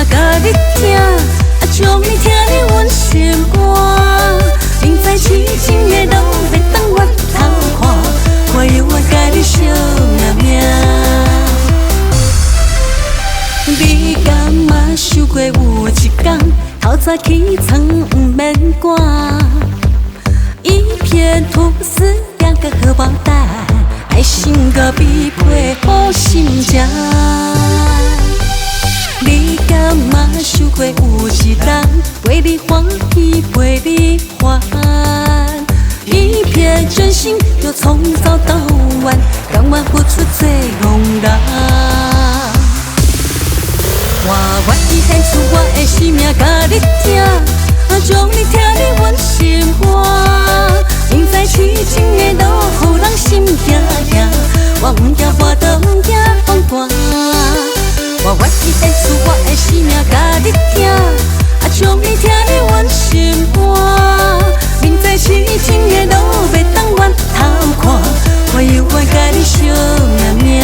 甲你听，将你听入阮心肝。明知痴情的路袂当我头看，我犹原甲你惜命命。你敢嘛想过有一天，透早起床不免赶，一片土司两个荷包蛋，爱心搁比配好心情。你敢嘛想过有一天，陪你欢喜陪你还，一片真心又从早到晚，甘愿付出最憨人。我愿意献出我的生命甲你听，将你听入阮心肝。明知痴情的路，予人心惊惊，我不惊跋倒，不惊风寒。我愿意献出我的生命甲你听，将你听入阮心肝。明知痴情的路袂当我头看，我犹原甲你惜命命。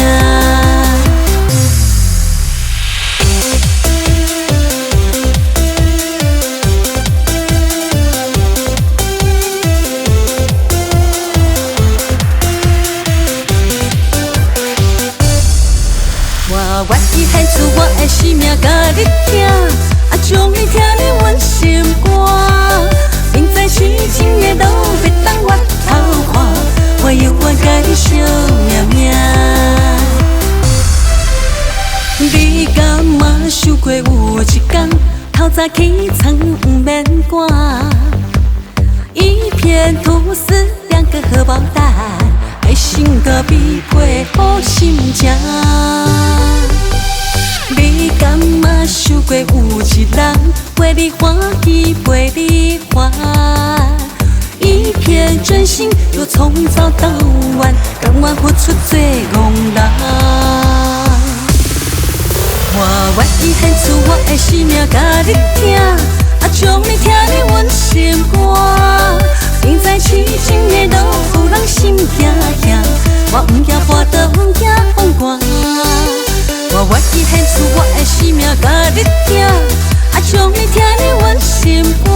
我愿意献出我的生命甲你听，将你听入阮心肝。明知痴情的路袂当我头看，我犹原甲你惜命命。你敢嘛想过有一天，透早起床不免赶，一片吐司两个荷包蛋，爱心搁比配好心情。你敢嘛想过有一人，陪你欢喜陪你还，一片真心又从早到晚，甘愿付出最憨人。我愿意献出我的生命甲你听，将你听入阮心肝。明知痴情的路，予人心惊惊，我不惊跋倒，不惊风寒。我愿意献出我的生命甲你听，将你听入阮心肝。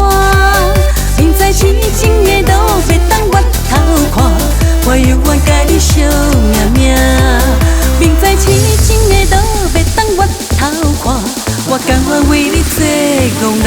明知痴情的路袂当我头看，我犹原甲你惜命命。明知痴情的路袂当我头看，我甘愿为你做憨人。